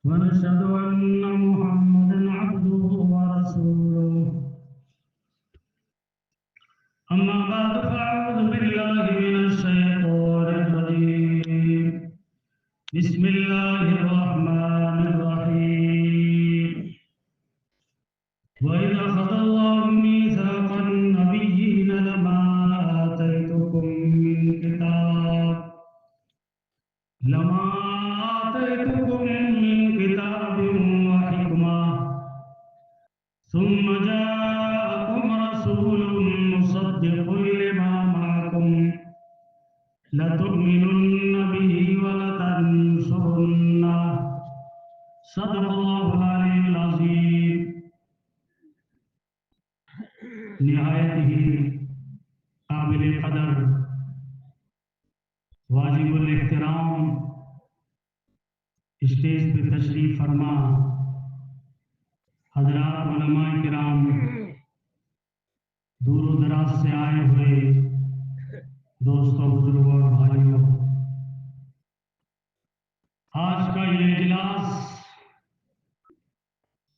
ونشهد أن محمدا عبده ورسوله أما بعد فأعوذ بالله من الشيطان الرجيم بسم الله الرحمن الرحيم وإذ أخذ الله ميثاق النبيين لما آتيتكم من كتاب وحكمة ثم جاءكم رسول مصدق لما معكم لتؤمنن به ولتنصرنه صدق الله العلي العظيم. نہایت ہی قابل قدر واجب الاحترام اسٹیج پہ تشریف فرما حضرات علماء کرام، دور و دراز سے آئے ہوئے دوستوں، بزرگوں اور بھائیوں، آج کا یہ اجلاس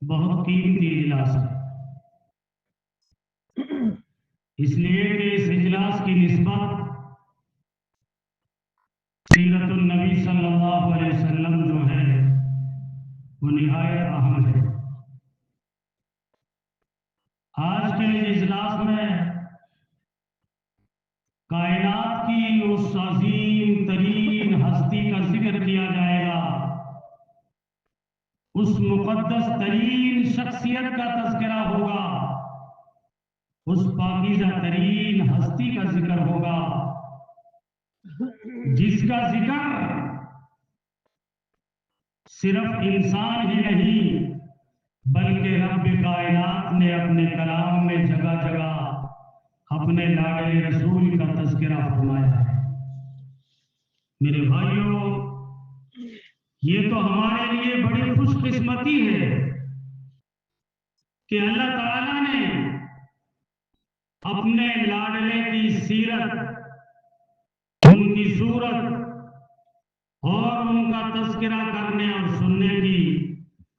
بہت قیمتی اجلاس ہے، اس لیے کہ اس اجلاس کی نسبت سیرت النبی صلی اللہ علیہ وسلم جو ہے وہ نہایت اہم ہے۔ آج کے اجلاس میں کائنات کی اس عظیم ترین ہستی کا ذکر کیا جائے گا، اس مقدس ترین شخصیت کا تذکرہ ہوگا، اس پاکیزہ ترین ہستی کا ذکر ہوگا جس کا ذکر صرف انسان ہی نہیں بلکہ رب کائنات نے اپنے کلام میں جگہ جگہ اپنے لاڈلے رسول کا تذکرہ فرمایا ہے۔ میرے بھائیوں، یہ تو ہمارے لیے بڑی خوش قسمتی ہے کہ اللہ تعالیٰ نے اپنے لاڈلے کی سیرت، ان کی صورت اور ان کا تذکرہ کرنے اور سننے کی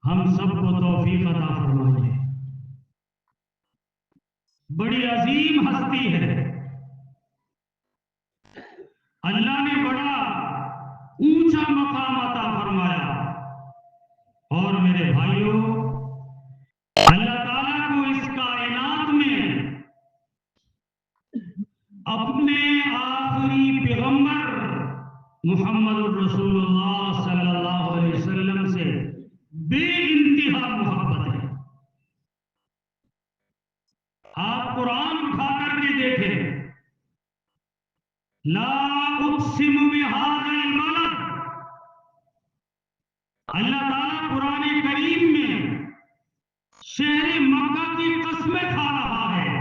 ہم سب کو توفیق عطا فرمائے۔ بڑی عظیم ہستی ہے، اللہ نے بڑا اونچا مقام عطا فرمایا، اور میرے بھائیوں، اللہ تعالیٰ کو اس کائنات میں اپنے آخری پیغمبر محمد الرسول اللہ صلی اللہ علیہ وسلم سے بے انتہا محبت ہے۔ آپ قرآن اٹھا کر کے دیکھیں، لا اقسم بہذا البلد، اللہ تعالیٰ قرآن کریم میں شہر مکہ کی قسمیں کھا رہا ہے۔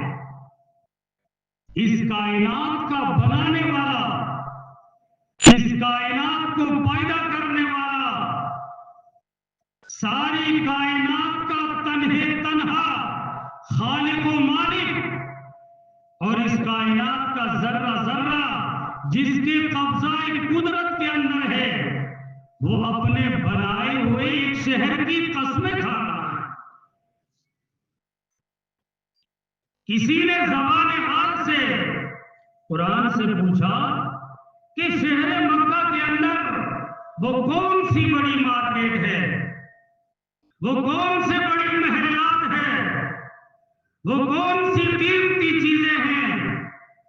اس کائنات کا بنانے والا، اس کائنات کو پیدا کرنے والا، ساری کائنات کا تنہا خالق و مالک، اور اس کائنات کا ذرہ ذرہ جس کے قبضہ قدرت کے اندر ہے، وہ اپنے بنائے ہوئے ایک شہر کی قسمیں کھا رہا ہے۔ کسی نے زبان حال سے قرآن سے پوچھا کہ شہر مکہ کے اندر وہ کون سی بڑی مارکیٹ ہے، وہ کون سے بڑی محلات ہیں، وہ کون سی قیمتی چیزیں ہیں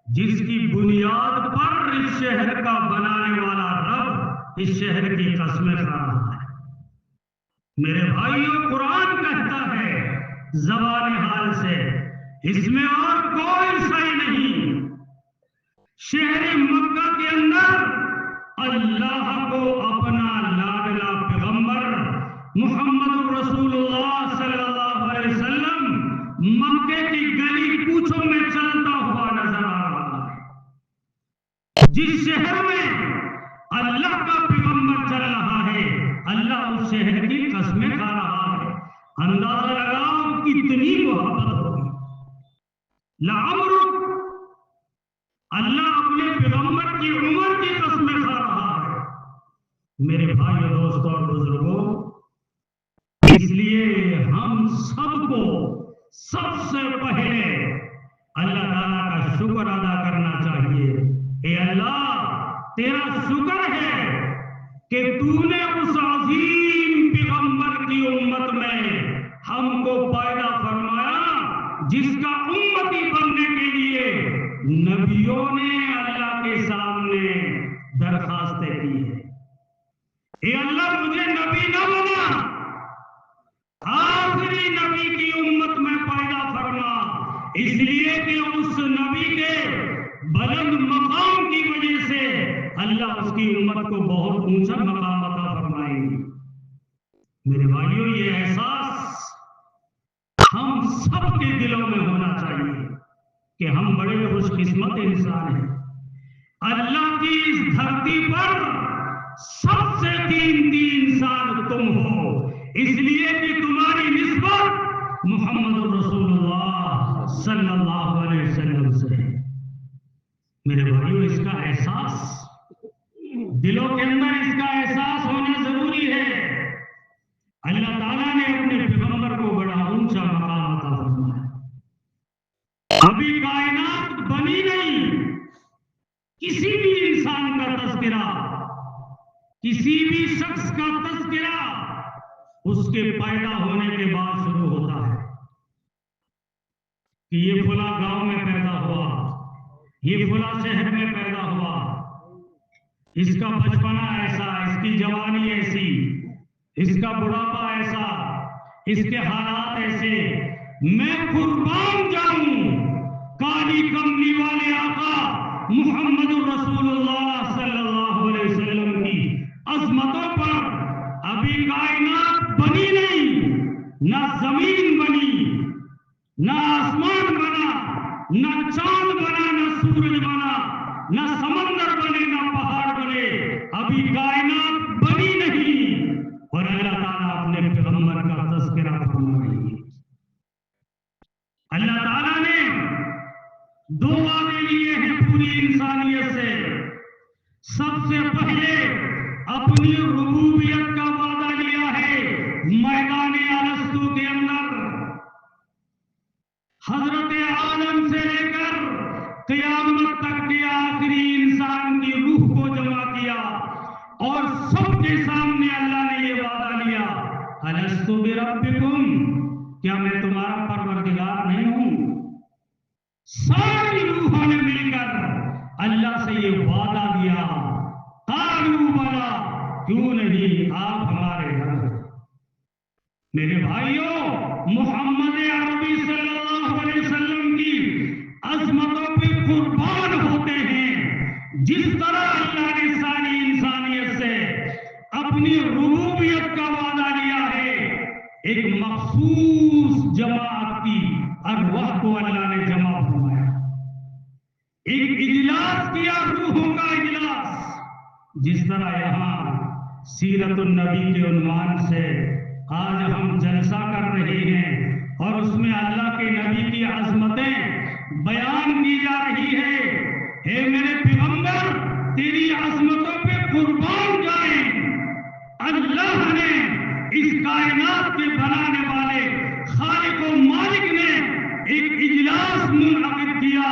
جس کی بنیاد پر اس شہر کا بنانے والا رب اس شہر کی قسمیں کھا رہا ہے۔ میرے بھائیوں، قرآن کہتا ہے زبان حال سے، اس میں اور کوئی شے نہیں، شہر مکہ کے اندر اللہ کو اپنا لاڈلا پیغمبر محمد رسول اللہ صلی اللہ علیہ وسلم مکے کی گلی کوچوں میں چلتا ہوا نظر آ رہا ہے۔ جس شہر میں اللہ کا پیغمبر چل رہا ہے، اللہ اس شہر کی قسمیں کھا رہا ہے۔ اندازہ لگاؤ کتنی محبت ہوگی۔ لعمرک، اللہ اپنے پیغمبر کی عمر کی قسمیں کھا رہا ہے۔ میرے بھائیوں، دوستوں اور بزرگوں، سب سے پہلے اللہ تعالیٰ کا شکر ادا کرنا چاہیے. اے اللہ تیرا شکر ہے کہ تو نے اس عظیم پیغمبر کی امت میں ہم کو پیدا فرمایا جس کا امتی بننے کے لیے نبیوں نے اللہ کے سامنے درخواستیں کی ہے. اے اللہ مجھے نبی نہ بنا، آخری نبی کی امت میں پیدا فرما، اس لیے کہ اس نبی کے بلند مقام کی وجہ سے اللہ اس کی امت کو بہت اونچا مقام عطا فرمائے گی. میرے بھائیوں یہ احساس ہم سب کے دلوں میں ہونا چاہیے کہ ہم بڑے خوش قسمت انسان ہیں. اللہ کی اس دھرتی پر سب سے قیمتی انسان تم ہو، اس لیے کہ تمہاری نسبت محمد رسول اللہ صلی اللہ علیہ وسلم سے ہے. میرے بھائیوں اس کا احساس دلوں کے اندر اس کا احساس ہونا ضروری ہے. اللہ تعالیٰ نے اپنے پیغمبر کو بڑا اونچا مقام عطا فرمایا. ابھی کائنات بنی نہیں، کسی بھی انسان کا تذکرہ، کسی بھی شخص کا تذکرہ اس کے پیدا ہونے کے بعد شروع ہوتا ہے کہ یہ فلاں گاؤں میں پیدا ہوا، یہ فلاں شہر میں پیدا ہوا، اس کا بچپنا ایسا، اس کی جوانی ایسی، اس کا بڑھاپا ایسا، اس کے حالات ایسے. میں قربان جاؤں کالی کملی والے آقا محمد رسول اللہ صلی اللہ علیہ وسلم کی عظمتوں پر. ابھی کائنات بنی نہیں، نہ زمین بنی، نہ آسمان بنا، نہ چاند بنا، نہ سورج بنا، نہ سمندر بنے، نہ پہاڑ بنے. ابھی کائنات بنی نہیں اور اللہ تعالیٰ اپنے پیغمبر کا تذکرہ فرما رہی ہے. اللہ تعالیٰ نے دو وعدے لیے ہیں پوری انسانیت سے. سب سے پہلے اپنی ربوبیت کا وعدہ لیا ہے میدان ارسطو کے اندر. حضرت آدم سے لے کر قیامت تک کے آخری انسان کی روح کو جمع کیا اور سب کے سامنے اللہ نے یہ وعدہ لیا، الستو بربکم، کیا میں تمہارا پروردگار نہیں ہوں؟ ساری روحوں نے مل کر اللہ سے یہ وعدہ دیا، قالوا بلا، کیوں نہیں، آپ ہمارے رب. میرے بھائیوں محمد عربی صلی اللہ علیہ وسلم کی عظمتوں پہ قربان ہوتے ہیں. جس طرح اللہ نے ساری انسانیت سے اپنی ربوبیت کا وعدہ لیا ہے، ایک مخصوص جماعت کی ارواح کو اللہ نے جمع فرمایا، ایک اجلاس کیا، روحوں کا اجلاس. جس طرح یہاں سیرت النبی کے عنوان سے آج ہم جلسہ کر رہے ہیں اور اس میں اللہ کے نبی کی عظمتیں بیان کی جا رہی ہے. اے میرے پیغمبر تیری عظمتوں پہ قربان جائیں. اللہ نے اس کائنات کے بنانے والے خالق و مالک نے ایک اجلاس منعقد کیا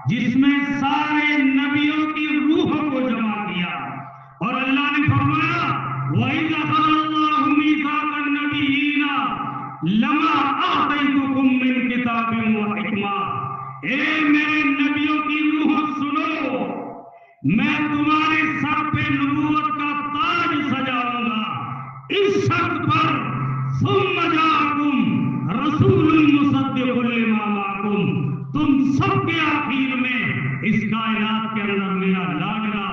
جس میں سارے نبیوں کی روحوں کو جمع کیا اور اللہ نے فرمایا وَإِذَا أَخَذَ اللَّهُ مِيثَاقَ النَّبِيِّينَ لَمَا آتَيْتُكُم مِّن كِتَابٍ وَحِكْمَةٍ. اے میرے نبیوں کی روح سنو، میں تمہارے سر پہ نبوت کا تاج سجاؤں گا اس شرط پر ثُمَّ جَاءَكُم رَّسُولٌ مُصَدِّقٌ لِّمَا مَعَكُم. تم سب کے آخر میں اس کائنات کے اندر میرا لاڈلا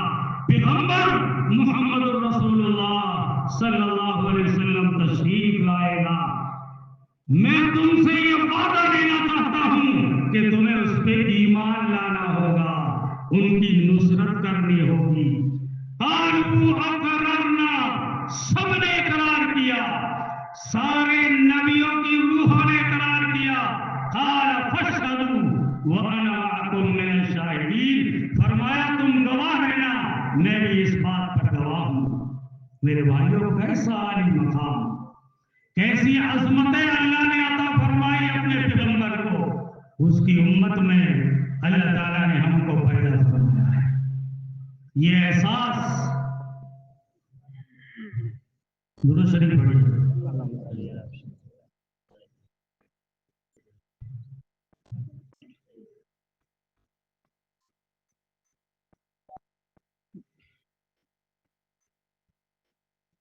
پیغمبر محمد رسول اللہ صلی اللہ علیہ وسلم تشریف لائے گا. میں تم سے یہ وعدہ دینا چاہتا ہوں کہ تمہیں اس پہ ایمان لانا ہوگا، ان کی نصرت کرنی ہوگی. قالوا اقررنا، سب نے اقرار کیا، سارے نبیوں کی روحوں نے اقرار کیا. قال فاشهدوا وانا معكم من الشاهدين، فرمایا تم گواہ رہنا، میں بھی اس بات پر گواہ ہوں. میرے بھائیوں کیسا عالی مقام، کیسی عظمتیں اللہ نے عطا فرمائی اپنے پیغمبر اس کی امت میں اللہ تعالیٰ نے ہم کو پیدا فرمایا ہے. یہ احساس درود شریف پڑھیے.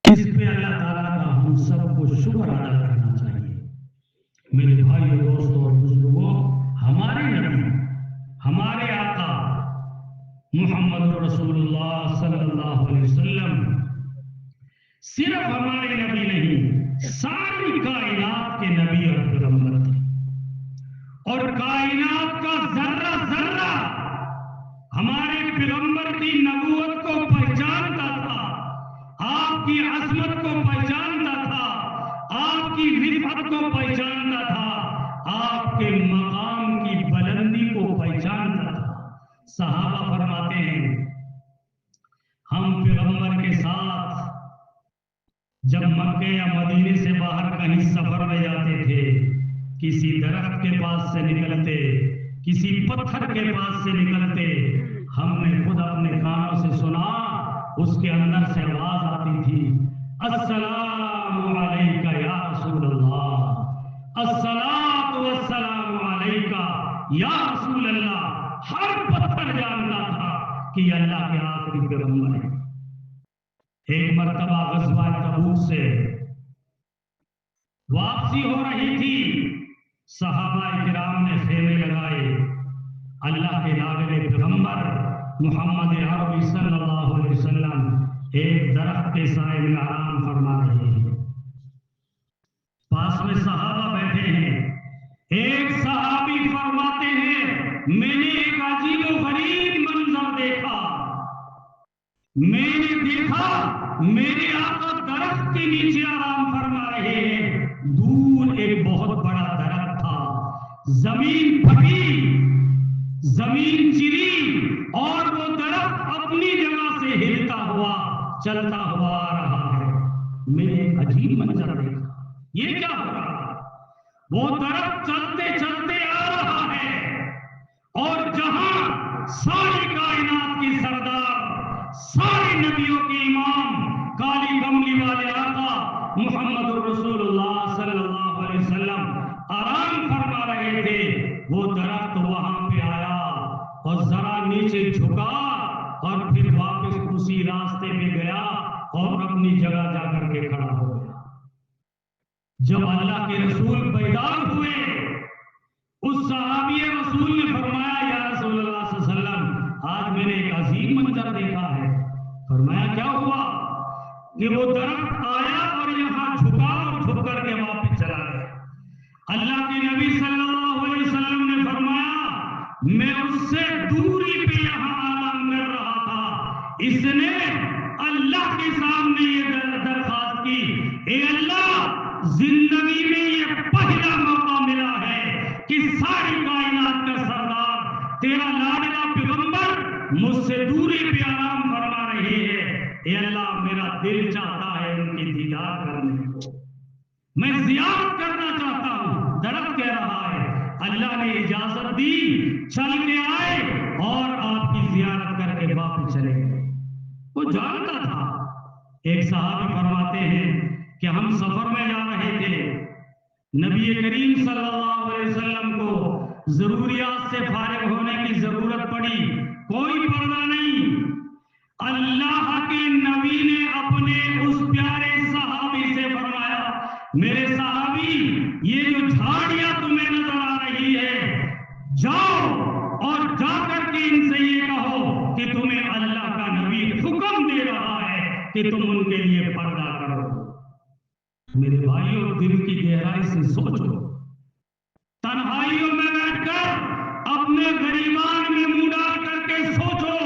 اس پہ اللہ تعالیٰ کا ہم سب کو شکر ادا کرنا چاہیے. میرے بھائیوں دوستوں اور بزرگوں، ہمارے نبی، ہمارے آقا محمد رسول اللہ صلی اللہ علیہ وسلم صرف ہمارے نبی نہیں، ساری کائنات کے نبی اور پیغمبر تھے، اور کائنات کا ذرہ ذرہ ہمارے پیغمبر کی نبوت کو پہچانتا تھا، آپ کی عظمت کو پہچانتا تھا، آپ کی رفعت کو پہچانتا تھا، آپ کے مقام کی بلندی کو پہچانتا تھا. صحابہ فرماتے ہیں ہم پیغمبر کے ساتھ جب مکے یا مدینے سے باہر کہیں سفر میں جاتے تھے، کسی درخت کے پاس سے نکلتے، کسی پتھر کے پاس سے نکلتے، ہم نے خود اپنے کانوں سے سنا، اس کے اندر سے آواز آتی تھی، السلام علیکہ یا رسول اللہ، الصلاۃ والسلام علیکہ یا رسول اللہ. ہر پتھر جانتا تھا کہ یہ اللہ کے آخری پیغمبر ہے. ایک مرتبہ غزوہ تبوک سے واپسی ہو رہی تھی، صحابہ کرام نے خیمے لگائے. اللہ کے لاڈلے پیغمبر محمد عربی صلی اللہ علیہ وسلم ایک درخت کے سائے میں آرام فرما رہے ہیں. پاس میں صحابہ بیٹھے ہیں. ایک صحابی فرماتے ہیں میں نے ایک عجیب و غریب منظر دیکھا. میں نے دیکھا میرے آقا درخت کے نیچے آرام فرما رہے ہیں. دور ایک بہت بڑا درخت تھا، زمین پھٹی، زمین چری، اور وہ درخت اپنی جگہ سے ہلتا ہوا چلتا ہوا آ رہا ہے. میں نے ایک عجیب منظر دیکھا. یہ کیا ہو رہا؟ وہ درخت چلتے چلتے آ رہا ہے، اور جہاں ساری کائنات کی سردار، سارے نبیوں کے امام، کالی کملی والے آقا محمد رسول اللہ صلی اللہ علیہ وسلم آرام فرما رہے تھے، وہ درخت وہاں پہ آیا اور ذرا نیچے جھکا اور پھر واپس اسی راستے پہ گیا اور اپنی جگہ جا کر کے کھڑا ہو گیا. جب اللہ کے رسول بیدار ہوئے، اس صحابی رسول نے فرمایا یا رسول اللہ صلی اللہ علیہ وسلم آج میں نے ایک عظیم منظر دیکھا ہے. فرمایا کیا ہوا؟ کہ وہ درخت آیا اور یہاں جھکا اور جھک کر کے واپس چلا گیا. اللہ کے نبی صلی اللہ علیہ وسلم نے فرمایا میں اس سے دوری پہ یہاں آرام کر رہا تھا. اس نے اللہ کے سامنے یہ درخواست کی، اے اللہ زندگی میں یہ پہلا موقع ملا ہے کہ ساری کائنات کا سردار تیرا لاڈلا پیغمبر مجھ سے دوری پہ آرام فرما رہی ہے. اے اللہ میرا دل چاہتا ہے ان کی دیدار کرنے کو، میں زیارت کرنا چاہتا ہوں. درخت کہہ رہا ہے اللہ نے اجازت دی، چل کے آئے اور آپ کی زیارت کر کے واپس چلے گئے. وہ جانتا تھا. ایک صحابی فرماتے ہیں کہ ہم سفر میں جا رہے تھے، نبی کریم صلی اللہ علیہ وسلم کو ضروریات سے فارغ ہونے کی ضرورت پڑی، کوئی پردہ نہیں. اللہ کے نبی نے اپنے اس پیارے صحابی سے فرمایا میرے صحابی یہ جو جھاڑیاں تمہیں نظر آ رہی ہے، جاؤ اور جا کر کے ان سے یہ کہو کہ تمہیں اللہ کا نبی حکم دے رہا ہے کہ تم ان کے لیے پردہ کرو. میرے بھائیوں دل کی گہرائی سے سوچو، تنہائیوں میں بیٹھ کر اپنے غریبان میں منہ ڈال کر کے سوچو،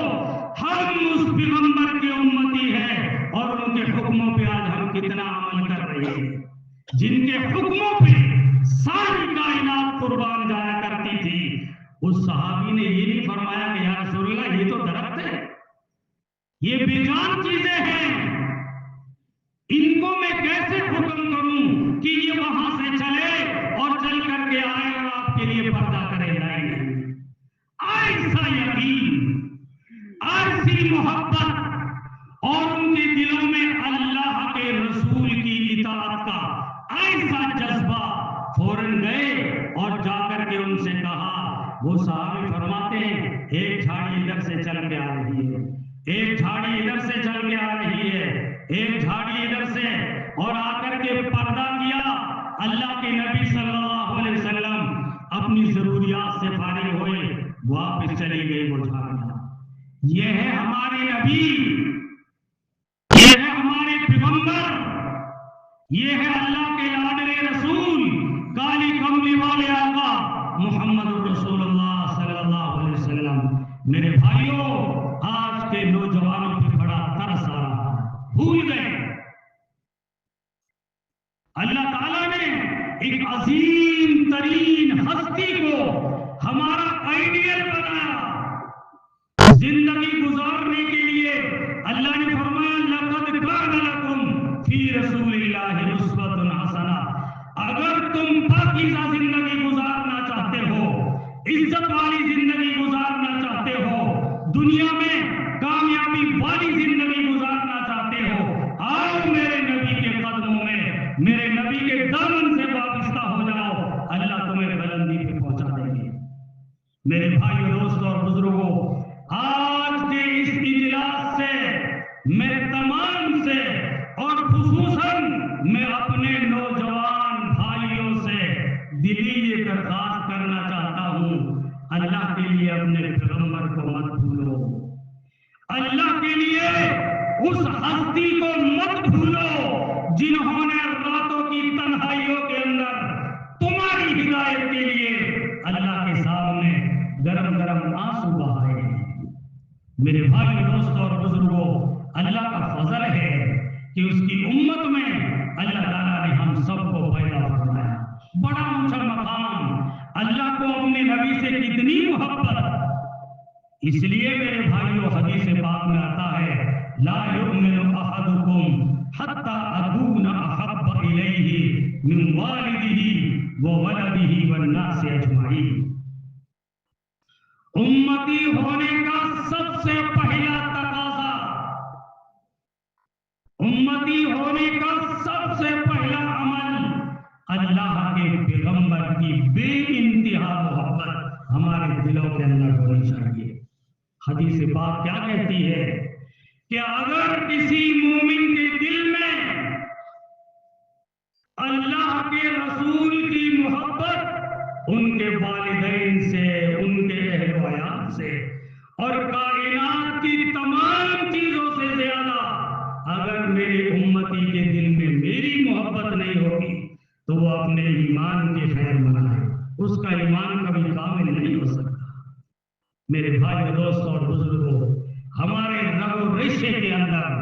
ہم اس پیغمبر کے امتی ہیں اور ان کے حکموں پہ آج ہم کتنا عمل کر رہے ہیں، جن کے حکموں پہ ساری کائنات قربان جایا کرتی تھی. اس صحابی نے یہ نہیں فرمایا کہ یا رسول اللہ یہ تو درخت ہے، یہ بے جان چیزیں ہیں، ان کو میں کیسے حکم کروں کہ یہ وہاں سے چلے اور چل کر کے آئے اور آپ کے لیے پردہ کرے. اللہ کے رسول کی اطاعت کا ایسا جذبہ، فوراً گئے اور جا کر کے ان سے کہا. وہ صحابی فرماتے ہیں ایک جھاڑی ادھر سے چل کے آ رہی ہے، ایک جھاڑی ادھر سے چل کے آ رہی ہے، ایک جھاڑی ادھر سے، اور آ کر کے پردہ کیا. اللہ کے نبی صلی اللہ علیہ وسلم اپنی ضروریات سے فارغ ہوئے، واپس چلی گئی وہ جھاڑیاں. یہ ہے ہمارے نبی، یہ ہے ہمارے پیغمبر، یہ ہے اللہ کے لاڈلے رسول، کالی کملی والے آقا محمد رسول اللہ صلی اللہ علیہ وسلم. میرے بھائیوں، آج کے نوجوانوں پہ بڑا ترس آ رہا ہے، بھول گئے. اللہ تعالیٰ نے ایک عظیم ترین ہستی کو ہمارا آئیڈیل بنایا زندگی گزارنے کے لیے. اللہ نے فرمایا لقد کان لکم فی رسول اللہ اسوۃ حسنہ. اگر تم پاکیزہ زندگی گزارنا چاہتے ہو، عزت والی زندگی گزارنا چاہتے ہو، دنیا میں کامیابی والی زندگی گزارنا چاہتے ہو، آؤ میرے نبی کے قدموں میں، میرے نبی کے دامن سے وابستہ ہو جاؤ، اللہ تمہیں بلندی پہ پہنچا دیں گے. میرے بھائیوں، دوستوں اور بزرگوں، آج کے اس اجلاس سے میں تمام سے اور خصوصاً میں اپنے نوجوان بھائیوں سے دلی یہ درخواست کرنا چاہتا ہوں، اللہ کے لیے اپنے پیغمبر کو مت بھولو، اللہ کے لیے اس ہستی کو مت بھولو جنہوں نے راتوں کی تنہائیوں کے اندر تمہاری ہدایت کے لیے اللہ کے سامنے گرم گرم آنسو بہائے ہیں. میرے بھائی دوستوں اور بزرگوں، اللہ کا فضل ہے کہ اس کی امت میں اللہ تعالیٰ نے ہم سب کو پیدا فرمایا. بڑا اونچا مقام، اللہ کو اپنے نبی سے کتنی محبت. اس لیے میرے بھائیوں، حدیث پاک میں آتا ہے لا یؤمن احدکم حتی اکون احب الیہ من والدہ وولدہ والناس اجمعین. امتی ہونے کا سب سے پہلا تقاضا، امتی ہونے کا سب سے پہلا عمل، اللہ کے پیغمبر کی بے انتہا محبت ہمارے دلوں کے اندر ہونی چاہیے. حدیث پاک کیا کہتی ہے کہ اگر کسی مومن کے دل میں اللہ کے رسول کی محبت ان کے والدین سے، ان کے اہل و عیال سے اور کائنات کی تمام چیزوں سے زیادہ اگر میرے امتی کے دل میں میری محبت نہیں ہوگی تو وہ اپنے ایمان کے خیر منائے، اس کا ایمان کبھی کامل نہیں ہو سکتا. میرے بھائی دوستوں اور بزرگوں، ہمارے رگ و ریشے کے اندر،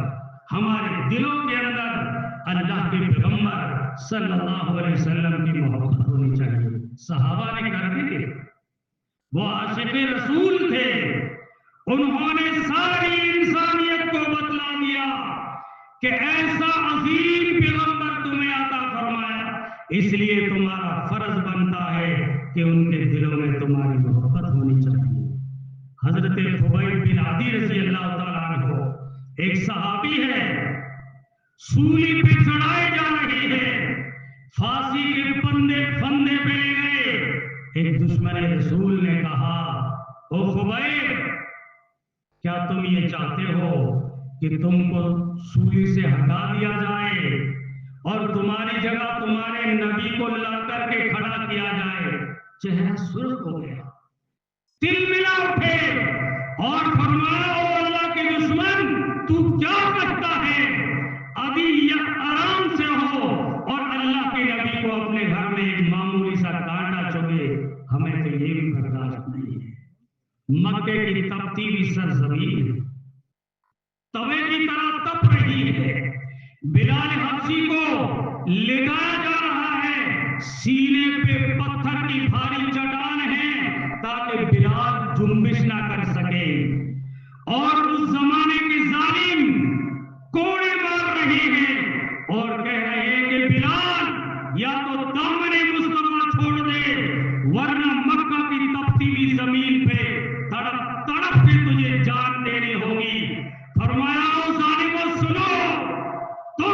ہمارے دلوں کے اندر اللہ کے پیغمبر صلی اللہ علیہ وسلم کی محبت ہونی چاہیے. صحابہ نے کرتے تھے، وہ عاشق رسول تھے، انہوں نے ساری انسانیت کو بتلا دیا کہ ایسا عظیم پیغمبر تمہیں عطا فرمایا، اس لیے تمہارا فرض بنتا ہے کہ ان کے دلوں میں تمہاری محبت ہونی چاہیے. حضرت خبیب بن عدی رضی اللہ تعالیٰ عنہ ایک صحابی ہے، سولی پہ چڑھائے جا رہے ہیں، پھانسی کے پندے پہ لے گئے. ایک دشمن رسول نے کہا او خبیب، کیا تم یہ چاہتے ہو کہ تم کو سولی سے ہٹا دیا جائے اور تمہاری جگہ تمہارے نبی کو لا کر کے کھڑا کیا جائے؟ چہرہ سرخ ہو گیا، دل ملا اٹھے اور فرمایا او اللہ کے دشمن، تو کیا کرتا ہے؟ ابھی آرام سے ہو اور اللہ کے نبی کو اپنے گھر میں ایک معمولی سا کانٹا چبھے، ہمیں تو یہ بھی برداشت نہیں ہے. مکے کی تپتی ہوئی سرزمین توے کی طرح تپ رہی ہے، بلال حبشی کو لٹایا جا رہا ہے، سینے پہ پتھر کی بھاری چٹان ہے تاکہ بلال جنبش نہ کر سکے، اور اس زمانے کے ظالم کوڑے مار رہے ہیں اور کہہ رہے ہیں کہ بلال یا تو دامن مصطفیٰ چھوڑ دے ورنہ مکہ کی تپتی ہوئی زمین پہ تڑپ تڑپ کے تجھے جان دینی ہوگی. فرمایا او ظالموں سنو، تم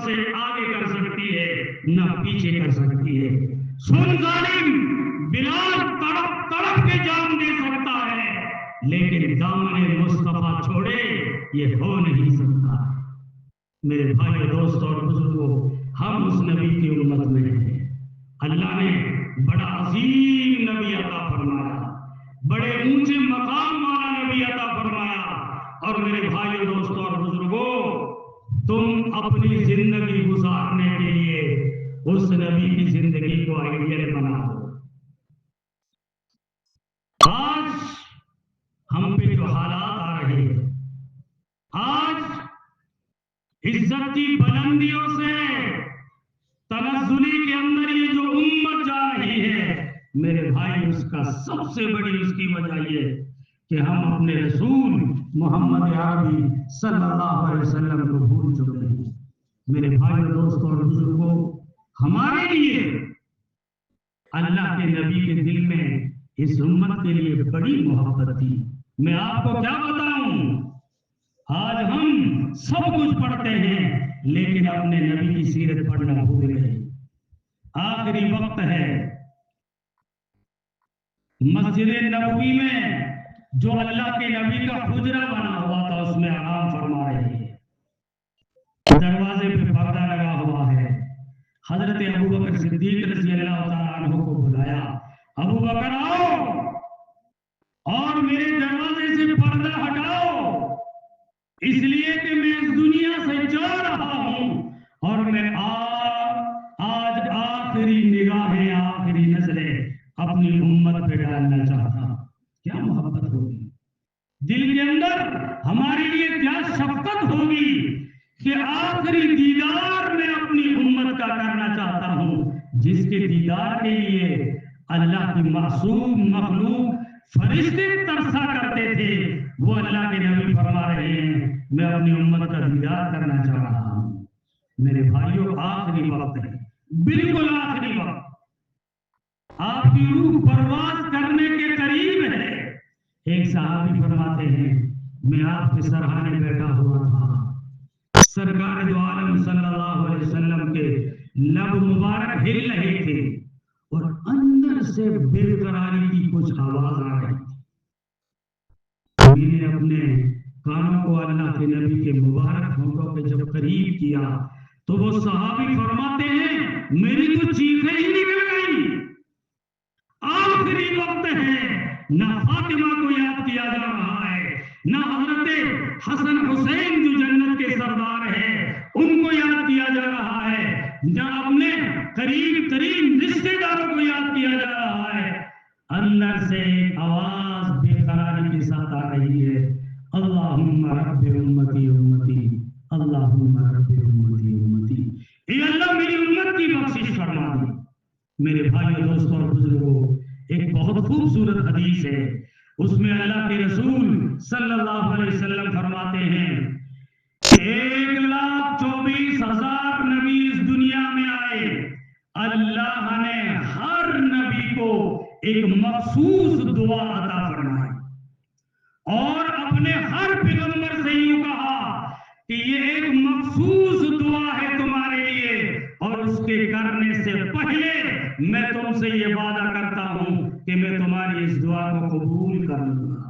سے آگے کر سکتی ہے نہ پیچھے کر سکتی ہے۔ سن ظالم، بلال تڑپ تڑپ کے جان دے سکتا ہے لیکن دامن مصطفیٰ چھوڑے یہ ہو نہیں سکتا۔ میرے بھائیو، دوستوں اور بزرگوں، ہم اس نبی کی امت میں ہیں۔ اللہ نے بڑا عظیم نبی عطا فرمایا، بڑے اونچے مقام والا نبی عطا فرمایا، اور میرے بھائیو، دوستوں اور بزرگوں، تم اپنی زندگی گزارنے کے لیے اس نبی کی زندگی کو آئیڈیل بناؤ۔ آج ہم پہ جو حالات آ رہے ہیں، آج عزت کی بلندیوں سے تنزلی کے اندر یہ جو امت جا رہی ہے، میرے بھائی، اس کا سب سے بڑی اس کی وجہ یہ کہ ہم اپنے رسول محمد عربی صلی اللہ علیہ وسلم کو بھول چکے ہیں۔ میرے بھائی، دوستوں اور بزرگوں، ہمارے لیے اللہ کے نبی کے دل میں اس امت کے لیے بڑی محبت تھی۔ میں آپ کو کیا بتاؤں، آج ہم سب کچھ پڑھتے ہیں لیکن اپنے نبی کی سیرت پڑھنا بھول گئے۔ آخری وقت ہے، مسجد نبوی میں جو اللہ کے نبی کا حجرہ بنا ہوا تھا اس میں آرام فرما رہے ہیں، دروازے پہ پردہ لگا ہوا ہے۔ حضرت ابوبکر صدیق رضی اللہ تعالیٰ عنہ کو بلایا، ابو بکر آؤ اور میرے دروازے سے پردہ ہٹاؤ، اس لیے کہ میں اس دنیا سے جا رہا ہوں اور میں آج آخری نگاہیں، آخری نظریں اپنی امت پہ ڈالنا چاہتا ہوں۔ کیا محبت ہوگی دل کے اندر، ہمارے لیے کیا شفقت ہوگی کہ آخری دیدار میں اپنی امت کا کرنا چاہتا ہوں، جس کے دیدار کے لیے اللہ کی معصوم مخلوق فرشتے ترسا کرتے تھے، وہ اللہ کے نبی فرما رہے ہیں میں اپنی امت کا دیدار کرنا چاہ رہا ہوں۔ میرے بھائیوں، آخری وقت ہے، بالکل آخری وقت، آپ کی روح پرواز کرنے کے قریب ہے۔ ایک صحابی فرماتے ہیں میں آپ کے سرحانے بیٹھا ہوا تھا، سرکار دو عالم صلی اللہ علیہ وسلم کے لب مبارک ہل رہے تھے اور اندر سے بے قراری کی کچھ آواز آ رہی تھی۔ میں نے اپنے کانوں کو اللہ کے نبی کے مبارک ہونٹوں پہ جب قریب کیا تو وہ صحابی فرماتے ہیں میری تو چیخیں ہی نکل گئی۔ آخری وقت ہے، نہ فاطمہ کو یاد کیا جا رہا ہے، نہ حضرت حسن حسین جو جنت کے سردار ہیں ان کو یاد کیا جا رہا ہے، نہ اپنے قریب ترین رشتے داروں کو یاد کیا جا رہا ہے۔ اندر سے ایک آواز بے قراری کے ساتھ آ رہی ہے، اللہم رب امتی امتی، اللہم رب امتی امتی، اے اللہ میری امت کی بخشش فرما دے۔ میرے بھائیو، دوستوں اور بزرگوں، ایک بہت خوبصورت حدیث ہے، اس میں اللہ کے رسول صلی اللہ علیہ وسلم فرماتے ہیں 1,24,000 نبی اس دنیا میں آئے، اللہ نے ہر نبی کو ایک مخصوص دعا عطا فرمائی اور اپنے ہر پیغمبر سے یوں کہا کہ یہ ایک مخصوص دعا ہے تمہارے لیے، اور اس کے کرنے سے پہلے میں تم سے یہ وعدہ کرتا ہوں کہ میں تمہاری اس دعا کو قبول کر لوں گا۔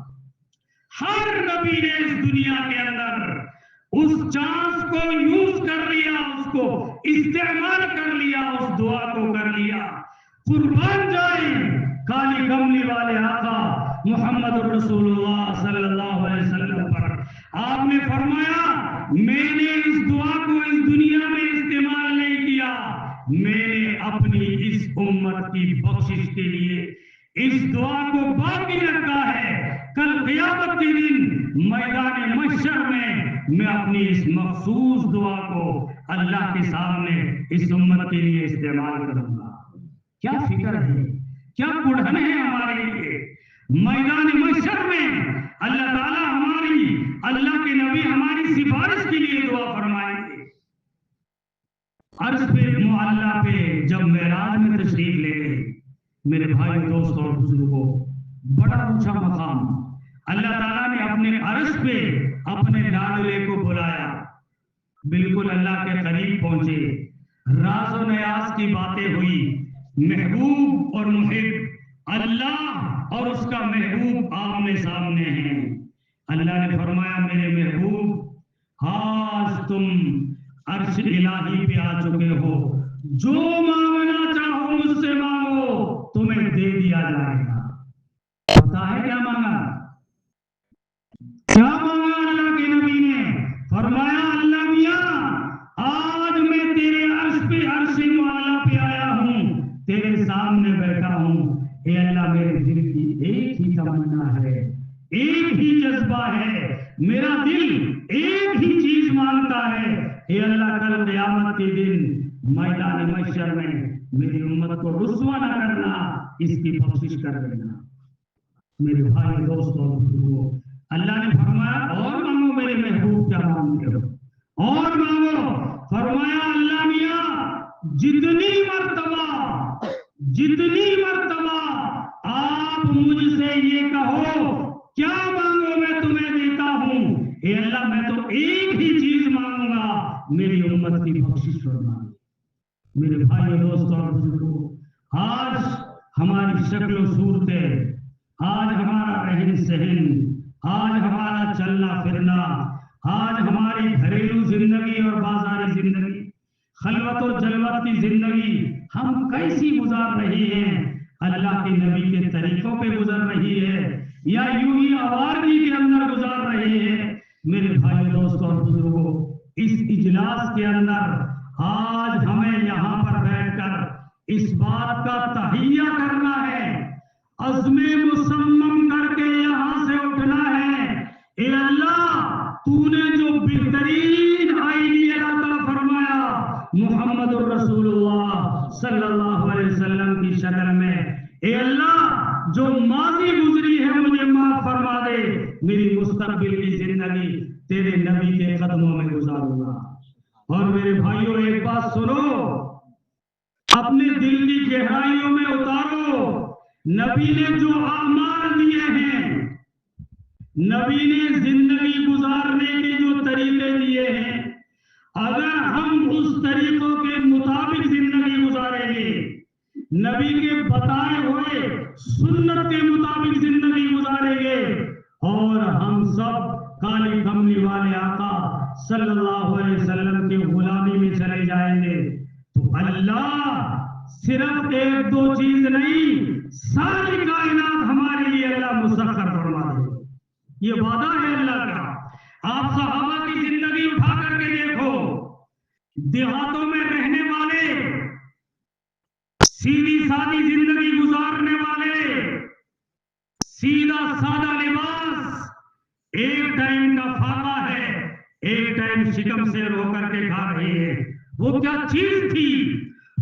ہر نبی نے اس دنیا کے اندر اس چانس کو یوز کر لیا، اس کو استعمال کر لیا، اس دعا کو کر لیا۔ قربان جائیں کالی کملی والے آقا محمد رسول اللہ صلی اللہ علیہ وسلم پر۔ آپ نے فرمایا میں نے اس دعا کو اس دنیا میں استعمال نہیں کیا، میں نے اپنی اس امت کی بخشش کے لیے اس دعا کو باقی رکھا ہے۔ کل قیامت کے دن میدان محشر میں اپنی اس مخصوص دعا کو اللہ کے سامنے اس امت کے لیے استعمال کروں گا۔ کیا فکر ہے، کیا بڑھن ہے ہمارے لیے۔ میدان محشر میں اللہ تعالیٰ ہماری، اللہ کے نبی ہماری سفارش کے لیے دعا فرمائیں گے۔ عرش پہ معلیٰ پہ جب معراج میں تشریف لے گئے، میرے بھائی دوستوں اور بزرگوں، بڑا اونچا مقام، اللہ تعالیٰ نے اپنے عرش پہ اپنے لاڈلے کو بلایا، بالکل اللہ کے قریب پہنچے، راز و نیاز کی باتیں ہوئی، محبوب اور محب اللہ اور اس کا محبوب آمنے سامنے ہیں۔ اللہ نے فرمایا میرے محبوب آج تم عرش الہی پہ آ چکے ہو، جو مانگنا چاہو مجھ سے مانگو تمہیں دے دیا جائے گا۔ پتا ہے کیا مانگا؟ کیا مانگا اللہ کے نبی نے؟ فرمایا اللہ میاں آج میں تیرے عرش پہ عرش والا پہ آیا ہوں، تیرے سامنے بیٹھا ہوں، اے اللہ میرے دل کی ایک ہی تمنا ہے، ایک ہی جذبہ ہے، میرا دل ایک ہی چیز مانگتا ہے، اے اللہ کل قیامت کے دن میدان محشر میں میری امت کو رسوا نہ کرنا، اس کی بخشش کر دینا۔ میرے بھائی دوستوں بزرگوں، اللہ نے فرمایا اور مانگو میرے محبوب کیا مانگتے ہو اور مانگو۔ فرمایا اللہ میاں جتنی مرتبہ آپ مجھ سے یہ کہو کیا مانگو میں تمہیں دیتا ہوں، اے اللہ میں تو ایک ہی چیز مانگوں گا، میری امت کی بخشش فرما۔ میرے بھائی دوستوں اور بزرگوں، آج ہماری شکل و صورتیں، آج ہمارا رہن سہن، آج ہمارا چلنا پھرنا، آج ہماری گھریلو زندگی اور بازاری زندگی، خلوت و جلوت کی زندگی ہم کیسی گزار رہے ہیں؟ اللہ کے نبی کے طریقوں پہ گزر رہی ہے یا یوں ہی آوارگی کے اندر گزار رہے ہیں؟ میرے بھائی دوستوں اور بزرگوں، اس اجلاس کے اندر آج ہمیں یہاں پر بیٹھ کر اس بات کا تہیہ کرنا ہے، عزم مصمم کر کے یہاں سے اٹھنا ہے، اے اللہ تو نے جو بہترین آئیڈیا عطا فرمایا محمد الرسول اللہ صلی اللہ علیہ وسلم کی شکل میں، اے اللہ جو ماضی گزری ہے مجھے معاف فرما دے، میری مستقبل کی زندگی تیرے نبی کے قدموں میں گزاروں گا۔ اور میرے بھائیوں ایک بات سنو، اپنے دل کی گہرائیوں میں اتارو، نبی نے جو اعمال دیے ہیں، نبی نے زندگی گزارنے کے جو طریقے دیے ہیں، اگر ہم اس طریقوں کے مطابق زندگی گزاریں گے، نبی کے بتائے ہوئے سنت کے مطابق زندگی گزاریں گے، اور ہم سب کالی کملی والے آقا صلی اللہ علیہ وسلم کی غلامی میں چلے جائیں گے، تو اللہ صرف ایک دو چیز نہیں، ساری کائنات ہمارے لیے اللہ مسخر فرما دے۔ یہ وعدہ ہے اللہ کا۔ آپ صحابہ کی زندگی اٹھا کر کے دیکھو، دیہاتوں میں رہنے والے، سیدھی سادی زندگی گزارنے والے، سیدھا سادہ لباس، ایک ٹائم کا فاقہ ہے، ایک ٹائم شکم سے رو کر کے کھا رہے ہیں۔ وہ کیا چیز تھی،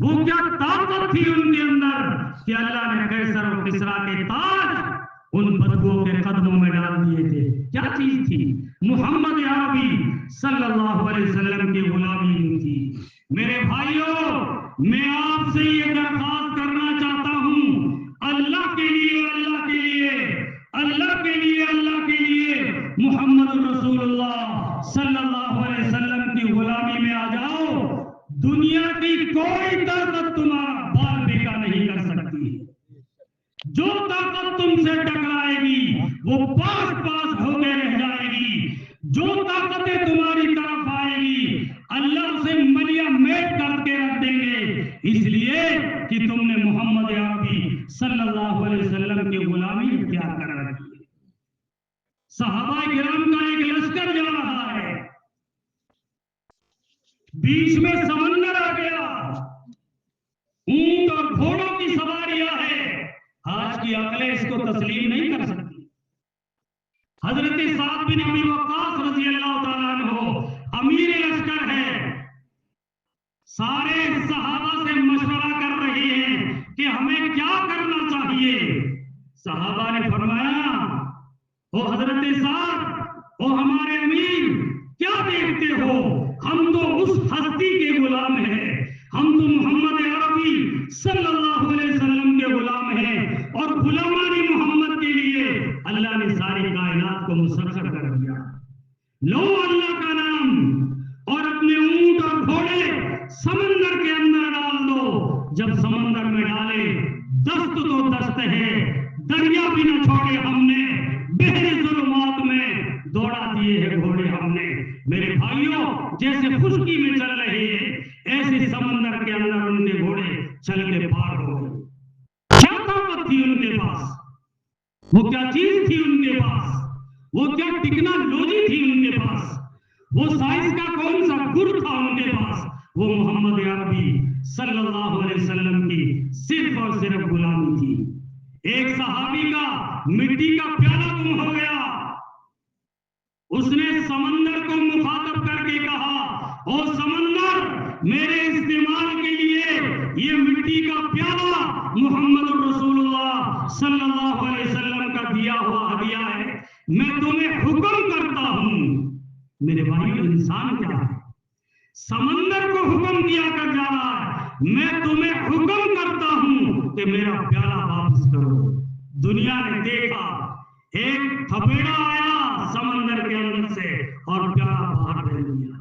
وہ کیا طاقت تھی ان کے اندر کہ اللہ نے قیصر اور کسریٰ کے تاج ان بدبوؤں کے قدموں میں ڈال دیے تھے؟ کیا چیز تھی؟ محمد عربی صلی اللہ علیہ وسلم کی غلامی تھی۔ میرے بھائیوں، میں آپ سے یہ درخواست کرنا چاہتا ہوں، اللہ کے لیے، اللہ کے لیے، اللہ کے لیے، اللہ کے لیے محمد رسول اللہ صلی اللہ علیہ وسلم کی غلامی میں آ جاؤ۔ دنیا کی کوئی طاقت تمہارا بال بیکا نہیں کر سکتی۔ جو طاقت تم سے ٹکرائے گی وہ پاس پاس ہو کے رہ جائے گی، جو طاقتیں تمہاری طرف آئے گی اللہ اسے ملیا میٹ کر کے رکھ دیں گے، اس لیے کہ تم نے محمد عربی صلی اللہ علیہ وسلم کی غلامی اختیار کر رکھی ہے۔ صحابہ کرام کا ایک لشکر جا رہا ہے، بیچ میں سمندر آ گیا، اونٹ اور گھوڑوں کی سواریاں ہیں، آج کی عقلیں اس کو تسلیم نہیں کر سکتی۔ حضرت سعد بن ابی وقاص رضی اللہ تعالیٰ عنہ امیر لشکر ہے، سارے صحابہ سے مشورہ کر رہے ہیں کہ ہمیں کیا کرنا چاہیے۔ صحابہ نے فرمایا، او حضرت سعد، او ہمارے امیر، کیا دیکھتے ہو، ہم تو اس ہستی کے غلام ہیں، ہم تو محمد عربی صلی اللہ علیہ وسلم کے غلام ہیں، اور غلامان محمد کے لیے اللہ نے ساری کائنات کو مسخر کر دیا۔ لو اللہ کا نام اور اپنے جب سمندر میں ڈالے دست تو دست ہے، دریا بھی نہ چھوڑے ہم نے، بحر ظلمات میں دوڑا دیے ہیں گھوڑے ہم نے۔ میرے بھائیوں، جیسے خشکی میں چل رہے ہیں ایسے سمندر کے اندر ان کے گھوڑے چل کے پار ہو گئے۔ کیا طاقت تھی ان کے پاس، وہ کیا چیز تھی ان کے پاس، وہ کیا ٹیکنالوجی تھی ان کے پاس، وہ سائنس کا کون سا گر تھا ان کے پاس؟ وہ محمد عربی صلی اللہ علیہ وسلم کی صرف اور صرف غلامی تھی۔ ایک صحابی کا مٹی کا پیالہ گم ہو گیا، اس نے سمندر کو مخاطب کر کے کہا، او سمندر، میرے استعمال کے لیے یہ مٹی کا پیالہ محمد رسول اللہ صلی اللہ علیہ وسلم کا دیا ہوا ہدیہ ہے، میں تمہیں حکم کرتا ہوں۔ میرے بھائی، انسان کیا ہے؟ سمندر کو حکم دیا کر جا رہا ہے، میں تمہیں حکم کرتا ہوں کہ میرا پیالہ واپس کرو۔ دنیا نے دیکھا، ایک تھپیڑا آیا سمندر کے اندر سے اور پیالہ باہر پھینک دیا۔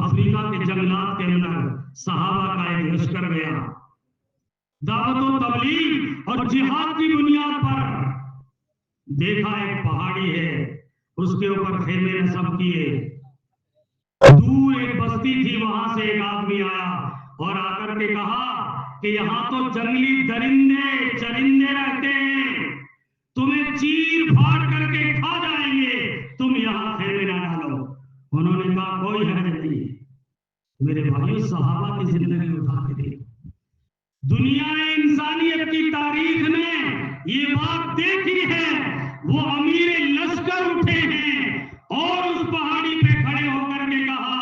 افریقہ کے جنگلات کے اندر صحابہ کا ایک لشکر گیا، دعوت و تبلیغ اور جہاد کی بنیاد پر۔ دیکھا ایک پہاڑی ہے، اس کے اوپر خیمے نصب کیے، دور ایک بستی تھی، وہاں سے ایک آدمی آیا اور آ کر کے کہا کہ یہاں تو جنگلی درندے چرندے رہتے ہیں، تمہیں چیر پھاڑ کر کے کھا جائیں گے، تم یہاں خیمے نہ ڈالو۔ انہوں نے کہا کوئی حرج نہیں۔ میرے بھائیو، صحابہ کی زندگی اٹھا کے دیکھو، دنیا انسانیت کی تاریخ نے یہ بات دیکھی ہے، وہ امیر لشکر اٹھے ہیں اور اس پہاڑی پہ کھڑے ہو کر کے کہا،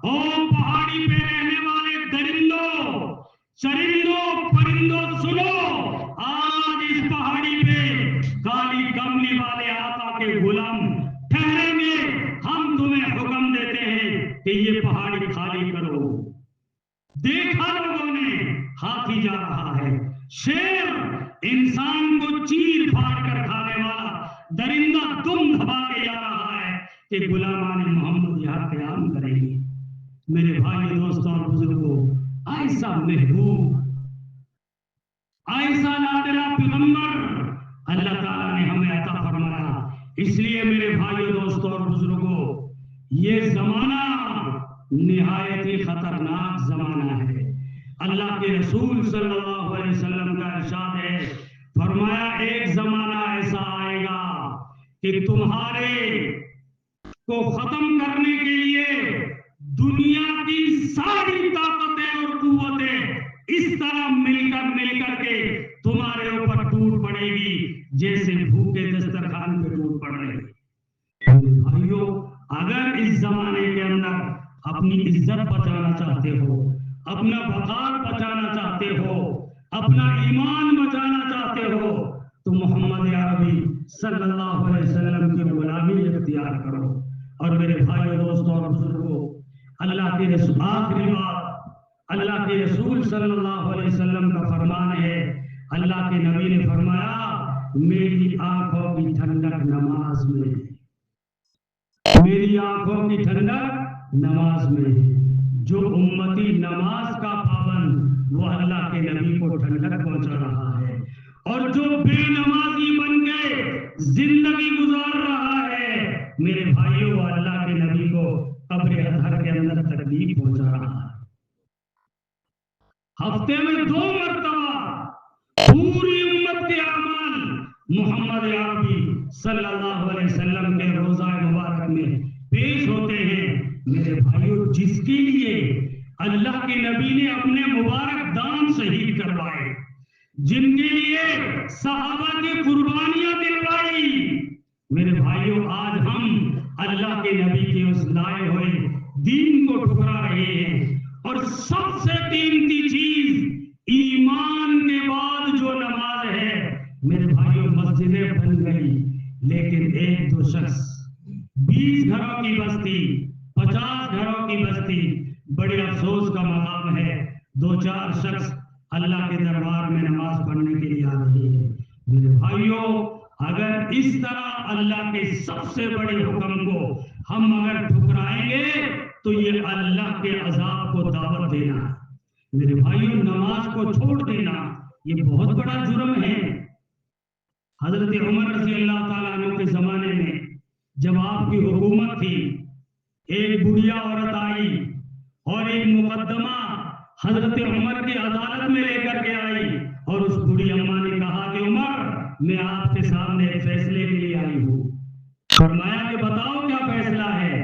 او پہاڑی پہ رہنے والے درندوں چرندوں پرندوں، سنو، آج اس پہاڑی پہ کالی کملی والے آقا کے غلام ٹھہریں گے، ہم تمہیں حکم دیتے ہیں کہ یہ پہاڑی خالی کرو۔ دیکھا لوگوں نے، ہاتھی جا رہا ہے، شیر انسان کو چیر پھاڑ کر کھانے والا درندہ دم دبا کے جا رہا ہے کہ غلامان محمد یہاں قیام کریں گے۔ میرے بھائی، دوستوں اور بزرگوں، ایسا محبوب، ایسا نادرہ پیغمبر اللہ تعالیٰ نے ہمیں عطا فرمایا۔ اس لیے میرے بھائی، دوستوں اور بزرگوں، یہ زمانہ نہایت ہی خطرناک زمانہ ہے۔ اللہ کے رسول صلی اللہ علیہ وسلم کا ارشاد ہے، فرمایا ایک زمانہ ایسا آئے گا کہ تمہارے کو ختم کرنے کے لیے دنیا کی ساری طاقتیں اور قوتیں اس طرح مل کر کے تمہارے اوپر ٹوٹ پڑے گی جیسے بھوکے دسترخوان پہ ٹوٹ پڑ رہے ہیں۔ بھائیو، اگر اس زمانے کے اندر اپنی عزت بچانا چاہتے ہو، اپنا وقار بچانا چاہتے ہو، اپنا ایمان بچانا چاہتے ہو، تو محمد عربی صلی اللہ علیہ وسلم کی غلامی اختیار کرو۔ اور میرے بھائیو، دوستوں اور بزرگوں، اللہ کے رسول، آخری بات، اللہ کے رسول صلی اللہ علیہ وسلم کا فرمان ہے، اللہ کے نبی نے فرمایا، میری آنکھوں کی ٹھنڈک نماز میں ہے، میری آنکھوں کی ٹھنڈک نماز میں ہے۔ جو امتی نماز کا پابند، وہ اللہ کے نبی کو ٹھنڈک پہنچا رہا ہے، اور جو بے نمازی بن کے زندگی گزار رہا ہے، میرے بھائیوں، وہ اللہ کے نبی کو قبر اطہر کے اندر تکلیف پہنچا رہا ہے۔ ہفتے میں 2 مرتبہ پوری امت کے اعمال محمد عربی صلی اللہ علیہ وسلم کے روزہ مبارک میں پیش ہوتے ہیں۔ میرے بھائیوں، جس کے لیے اللہ کے نبی نے اپنے مبارک دان شہید کروائے، جن کے لیے صحابہ کی قربانیاں دلوائی، میرے بھائیوں، آج ہم اللہ کے نبی کے اس لائے ہوئے دین کو ٹھکرا رہے ہیں۔ اور سب سے قیمتی چیز ایمان کے بعد جو نماز ہے، میرے بھائیوں، مسجدیں بن گئی، لیکن 1-2 شخص، 20 گھروں کی بستی، 50 گھروں کی بستی، بڑے افسوس کا مقام ہے، 2-4 شخص اللہ کے دربار میں نماز پڑھنے کے لیے آ رہے ہیں۔ میرے بھائیوں، اگر اس طرح اللہ کے سب سے بڑے حکم کو ہم اگر ٹھکرائیں گے تو یہ اللہ کے عذاب کو دعوت دینا ہے، میرے بھائیوں نماز کو چھوڑ دینا یہ بہت بڑا جرم ہے۔ حضرت عمر رضی اللہ تعالیٰ عنہ کے زمانے میں جب آپ کی حکومت تھی، ایک بڑھیا عورت آئی اور ایک مقدمہ حضرت عمر کی عدالت میں لے کر کے آئی، اور اس بڑھی اماں نے کہا کہ عمر میں آپ کے سامنے ایک فیصلے کے لیے آئی ہوں۔ فرمایا کہ بتاؤ کیا فیصلہ ہے۔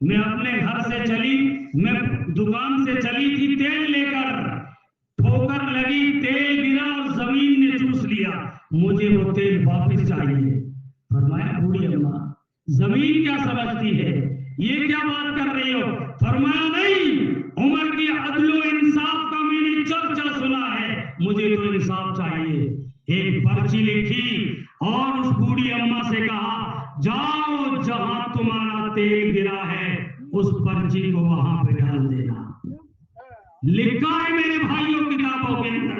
میں اپنے گھر سے چلی، میں دکان سے چلی تھی تیل لے کر، ٹھوکر لگی، تیل گرا اور زمین نے چوس لیا، مجھے وہ تیل واپس چاہیے۔ فرمایا بوڑھی اماں زمین کیا سمجھتی ہے، یہ کیا بات کر رہی ہو؟ فرمایا نہیں، عمر کی عدل و انصاف کا میں نے چرچا سنا ہے، مجھے تو انصاف چاہیے۔ ایک پرچی لکھی اور اس بوڑھی اماں سے کہا جاؤ جہاں تمہارا تیل گرا ہے اس پرچی کو وہاں پہ ڈال دینا۔ لکھا ہے میرے بھائیوں کتابوں کے اندر،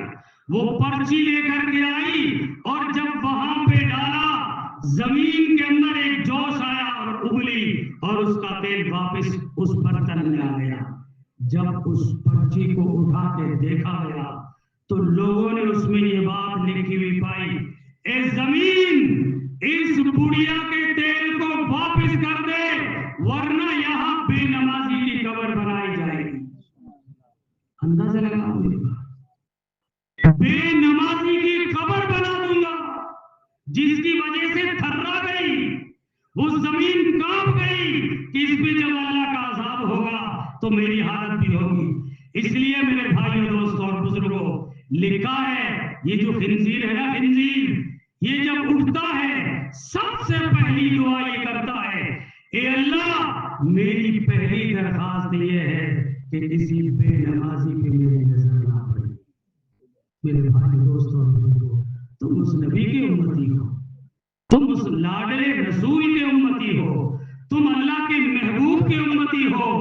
وہ پرچی لے کر کے آئی اور جب وہاں پہ ڈالا زمین کے اندر ایک جوش آیا اور ابلی اور اس کا تیل واپس اس برتن میں آ گیا۔ جب اس پرچی کو اٹھا کے دیکھا گیا تو لوگوں نے اس میں یہ بات لکھی ہوئی پائی، اے زمین اس بڑھیا کے تیل کو واپس کر دے ورنہ یہاں بے نمازی کی قبر بنائی جائے گی۔ اندازہ لگاؤ میری بات، بے نمازی کی قبر بنا دوں گا جس کی وجہ سے تھرا گئی، وہ زمین کانپ گئی کہ اس پہ جب اللہ کا عذاب ہوگا تو میری حالت بھی ہوگی۔ اس لیے میرے بھائیوں دوستوں اور بزرگوں لکھا ہے یہ جو خنزیر ہے نا، خنزیر یہ جب اٹھتا ہے سب سے پہلی دعا یہ کرتا ہے، اے اللہ میری پہلی درخواست یہ ہے کہ کسی بے نمازی پہ میری نظر نہ پڑے۔ میرے بھائی دوستوں اور بزرگوں تم اس نبی کے امتی ہو، تم اس لاڈلے رسول کے امتی ہو، تم اللہ کے محبوب کے امتی ہو۔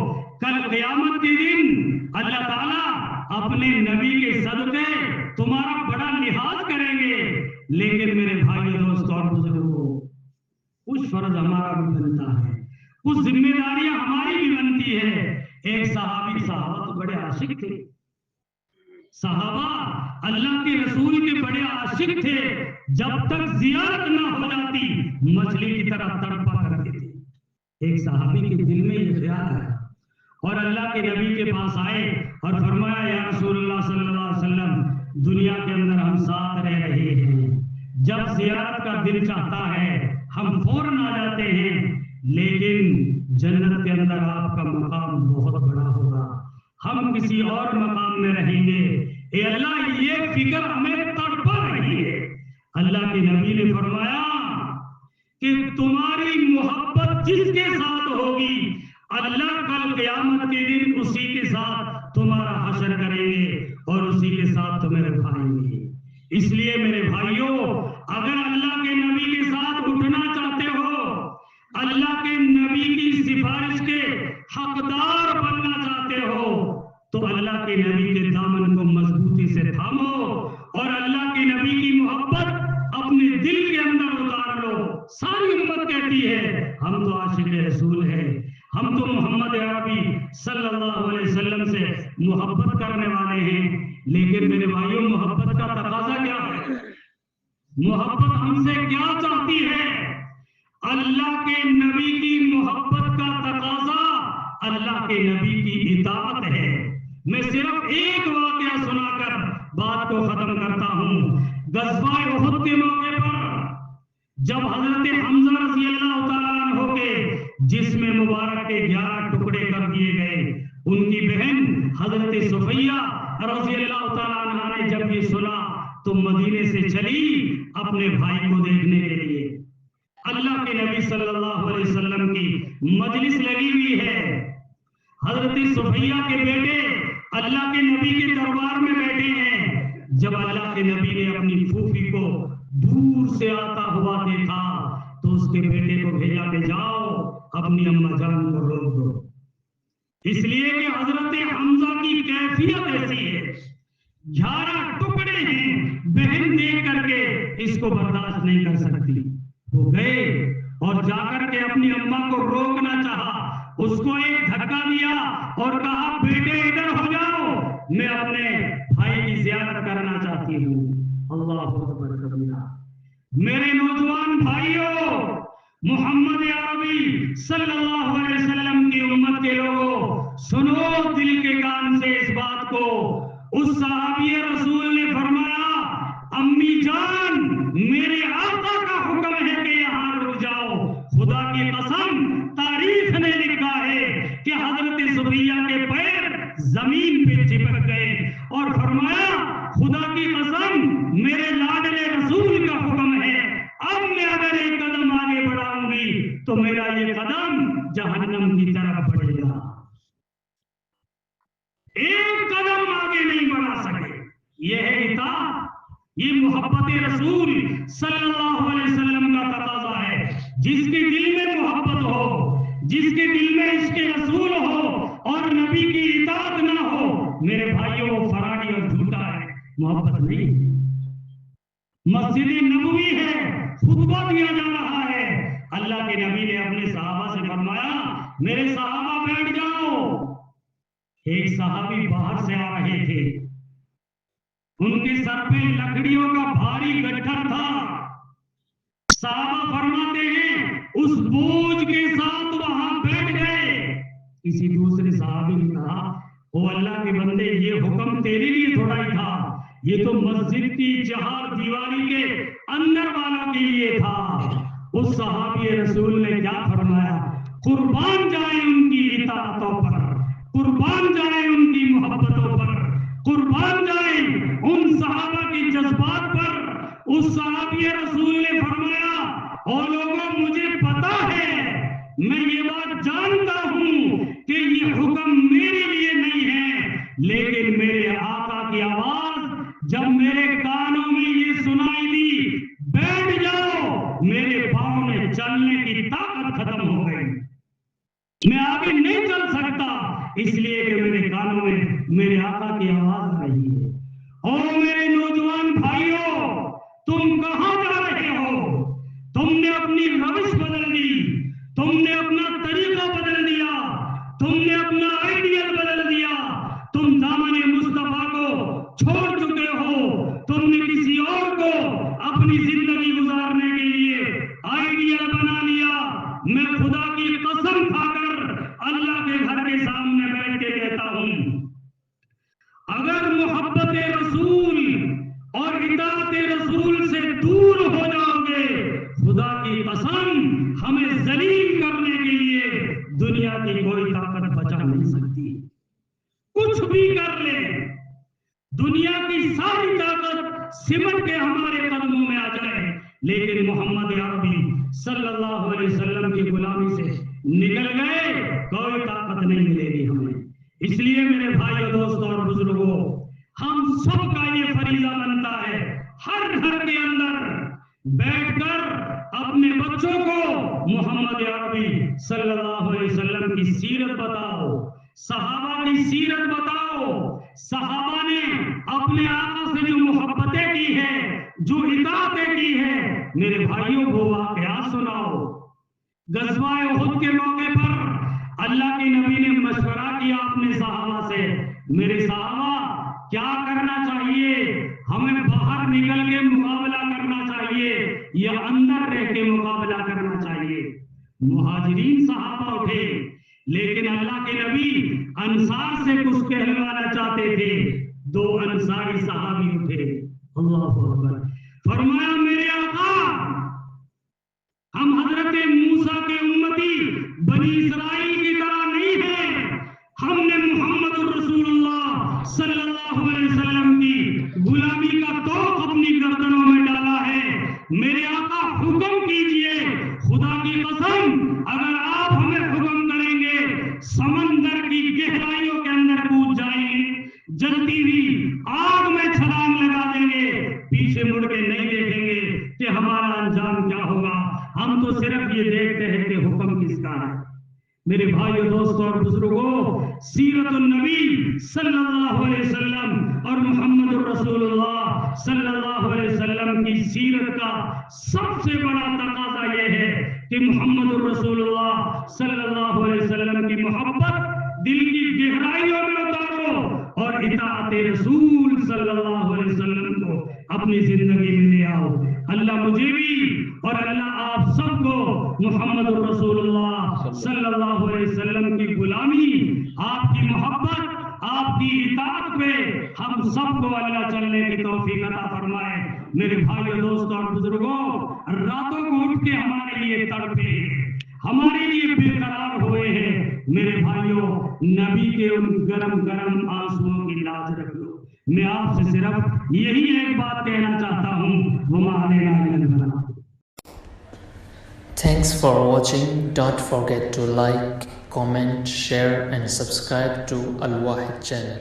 کل قیامت کے دن اللہ تعالیٰ اپنے نبی کے صدقے تمہارا بڑا لحاظ کریں گے۔ لیکن میرے بھائیوں دوستوں اور بزرگوں کچھ فرض ہمارا بھی بنتا ہے، کچھ ذمہ داریاں ہماری بھی بنتی ہے۔ ایک صحابہ تو بڑے عاشق تھے، صحابہ اللہ کے رسول کے بڑے عاشق تھے، جب تک زیارت نہ ہو جاتی مچھلی کی طرح تڑپا کرتے تھے۔ ایک صحابی کے دل میں یہ خیال آیا اور اللہ کے نبی کے پاس آئے اور فرمایا یا رسول اللہ صلی اللہ علیہ وسلم دنیا کے اندر ہم ساتھ رہ رہے ہیں، جب زیارت کا دل چاہتا ہے ہم فوراً آ جاتے ہیں، لیکن جنت کے اندر آپ کا مقام بہت بڑا ہوگا، ہم کسی اور مقام میں رہیں گے۔ اے اللہ یہ فکر ہمیں تڑپا رہی ہے۔ اللہ کے نبی نے فرمایا کہ تمہاری محبت جس کے ساتھ ہوگی اللہ کل قیامت کے دن اسی کے ساتھ تمہارا حشر کریں گے اور اسی کے ساتھ تمہیں رکھائیں گے۔ اس لیے میرے بھائیوں اگر اللہ کے نبی کے ساتھ اٹھنا چاہتے ہو، اللہ کے نبی کی سفارش کے حقدار بننا چاہتے ہو تو اللہ کے نبی کے دامن کو مضبوطی سے تھامو اور اللہ کے نبی کی محبت اپنے دل کے اندر اتار لو۔ ساری امت کہتی ہے ہم تو عاشق رسول ہیں، ہم تو محمد عربی صلی اللہ علیہ وسلم سے محبت کرنے والے ہیں، لیکن میرے بھائیوں محبت کا تقاضا کیا ہے؟ محبت ہم سے کیا چاہتی ہے؟ اللہ کے نبی کی محبت کا تقاضا اللہ کے نبی کی اطاعت ہے۔ میں صرف ایک واقعہ سنا کر بات کو ختم کرتا ہوں۔ غزوہ احد کے موقع پر جب حضرت حمزہ رضی اللہ تعالیٰ عنہ کے جسم مبارک کے 11 ٹکڑے کر دیے گئے، ان کی بہن حضرت صفیہ رضی اللہ تعالیٰ عنہ نے جب یہ سنا تو مدینے سے چلی اپنے بھائی کو دیکھنے کے لیے۔ اللہ کے نبی صلی اللہ علیہ وسلم کی مجلس لگی ہوئی ہے، حضرت صفیہ کے بیٹے اللہ کے نبی کے دربار میں بیٹھے ہیں۔ جب اللہ کے نبی نے اپنی پھوپھی کو دور سے آتا ہوا دیکھا تو اس کے بیٹے کو بھیجا کہ جاؤ اپنی اماں جان کو روک دو، اس لیے کہ حضرت حمزہ کی کیفیت ایسی ہے، 11 ٹکڑے ہیں، بہن دیکھ کر کے اس کو برداشت نہیں کر سکتی۔ وہ گئے اور جا کر کے اپنی اماں کو روکنا چاہا، اس کو ایک دھکا دیا اور کہا بیٹے ادھر ہو جاؤ، میں اپنے بھائی کی زیارت کرنا چاہتی ہوں۔ اللہ اکبر کبیرہ۔ میرے نوجوان بھائیوں، محمد عربی صلی اللہ علیہ وسلم کی امت کے لوگوں، سنو دل کے کان سے اس بات کو۔ اس صحابی رسول نے فرمایا، امی جان میرے آقا کا حکم ہے کہ یہاں رک جاؤ۔ خدا کی قسم تاریخ نے لکھا ہے کہ حضرت صفیہ کے پیر زمین پہ چپک گئے اور فرمایا، خدا کی قسم میرے لاڈلے رسول کا حکم ہے، اب میں اگر ایک قدم آگے بڑھاؤں گی تو میرا یہ قدم جہنم کی طرف بڑھے گا۔ ایک قدم آگے نہیں بڑھا سکے۔ یہ ہے اطاعت، یہ محبت رسول صلی اللہ علیہ وسلم کا تقاضا ہے۔ جس کے دل میں محبت ہو، جس کے دل میں عشق رسول ہو اور نبی کی اطاعت نہ ہو، میرے بھائیوں وہ فراڈی اور جھوٹا ہے، محبت نہیں۔ مسجد نبوی ہے، خطبہ دیا جا رہا ہے، اللہ کے نبی نے اپنے صحابہ سے فرمایا، میرے صحابہ بیٹھ جاؤ۔ ایک صحابی باہر سے آ رہے تھے، ان کے سر پہ لکڑیوں کا بھاری گٹھر تھا۔ صحابہ فرماتے ہیں اس بوجھ کے ساتھ وہاں بیٹھ گئے۔ کسی دوسرے صحابی نے کہا، او اللہ کے بندے، یہ حکم تیرے لیے تھوڑا ہی تھا، یہ تو مسجد کی چہار دیواری کے اندر والوں کے لیے تھا۔ اس صحابی رسول نے کیا فرمایا، قربان جائیں ان کی اطاعتوں پر، قربان جائیں ان کی محبتوں پر، قربان جائیں ان صحابہ کی جذبات پر۔ اس صحابی رسول نے فرمایا، اور لوگوں مجھے پتا ہے، میں یہ بات جانتا ہوں کہ یہ حکم میرے لیے نہیں ہے، لیکن میرے آقا کی آواز جب میرے کانوں میں یہ سنائی دی، بیٹھ جاؤ، میرے پاؤں میں چلنے کی طاقت ختم ہو گئی، میں آگے نہیں چل سکتا، اس لیے کہ میرے کانوں میں میرے آقا کی آواز آ رہی ہے۔ اور میرے نوجوان بھائیوں، تم کہاں جا رہے ہو؟ تم نے اپنی روش بدل دی، تم نے اپنا طریقہ بدل دیا، تم نے اپنا آئیڈیل بدل دیا، تم دامن مصطفیٰ کو چھوڑ چکے ہو، تم نے کسی اور کو اپنی زندگی گزارنے کے لیے آئیڈیل بنا لیا۔ میں خدا کی قسم کھا کر اللہ کے گھر کے سامنے بیٹھ کے کہتا ہوں، اگر محبت رسول اور اطاعت رسول سے دور ہو جاؤ گے، خدا کی قسم ہمیں ذلیل کرنے کے لیے دنیا کی کوئی طاقت بچا نہیں سکتی۔ کچھ بھی کر لے، دنیا کی ساری طاقت سمٹ کے ہمارے قدموں میں آ جائے، لیکن محمد عربی صلی اللہ علیہ وسلم کی غلامی سے نکل گئے، کوئی طاقت نہیں ملے گی ہمیں۔ اس لیے میرے بھائیوں، دوستوں اور بزرگوں، ہم سب کا یہ فریضہ بنتا ہے، ہر گھر کے اندر بیٹھ کر اپنے بچوں کو محمد عربی صلی اللہ علیہ وسلم کی سیرت بتاؤ، صحابہ کی سیرت بتاؤ، صحابہ نے اپنے آقا سے جو محبتیں کی ہے، جو اطاعتیں کی ہے، میرے بھائیوں کو واقعات سناؤ۔ غزوہ احد کے موقع پر اللہ کے نبی نے مشورہ کیا اپنے صحابہ سے، میرے صحابہ کیا کرنا چاہیے؟ ہمیں باہر نکل کے مقابلہ کرنا چاہیے یا اندر رہ کے مقابلہ کرنا چاہیے؟ مہاجرین صحابہ اٹھے، لیکن اللہ کے نبی انصار سے کچھ کہلوانا چاہتے تھے۔ دو انصاری صحابی اٹھے، اللہ اکبر، فرمایا، میرے آقا، ہم حضرت موسیٰ کے امتی بنی اسرائیل کی طرح نہیں ہیں، ہم نے محمد الرسول اللہ صلی اللہ علیہ وسلم کی غلامی کا توق اپنی گردنوں میں ڈالا ہے، میرے آقا حکم کیجئے، خدا کی قسم اگر آپ ہمیں حکم کریں گے سمندر کی گہرائیوں کے اندر کود جائیں گے، جلتی ہوئی آگ میں چھلانگ لگا دیں گے، پیچھے مڑ کے نہیں دیکھیں گے کہ ہمارا انجام کیا ہوگا، ہم تو صرف یہ دیکھتے ہیں کہ حکم کس کا ہے۔ میرے بھائیوں، دوستوں اور بزرگوں، سیرت النبی صلی اللہ علیہ وسلم اور محمد الرسول اللہ صلی اللہ علیہ وسلم کی سیرت کا سب سے بڑا تقاضا یہ ہے کہ محمد الرسول اللہ صلی اللہ علیہ وسلم کی محبت دل کی گہرائیوں میں اتارو اور اور اطاعت رسول صلی اللہ علیہ وسلم کو اپنی زندگی میں لے آؤ. اللہ مجھے بھی اور اللہ آپ سب کو محمد رسول اللہ صلی اللہ علیہ وسلم کی غلامی، آپ کی محبت، آپ کی اطاعت پہ ہم سب کو اللہ چلنے کی توفیق عطا فرمائے. میرے بھائیوں، دوستوں اور بزرگوں، راتوں کو اٹھ کے ہمارے لیے تڑپے، ہمارے لیے بے قرار ہوئے ہیں. میرے بھائیوں، نبی کے ان گرم گرم آنسوؤں کی لاج رکھ لو. میں آپ سے صرف یہی ایک بات کہنا چاہتا ہوں، وما علینا الا البلاغ. Thanks for watching. Don't forget to like, comment, share and subscribe to Al Wahid channel.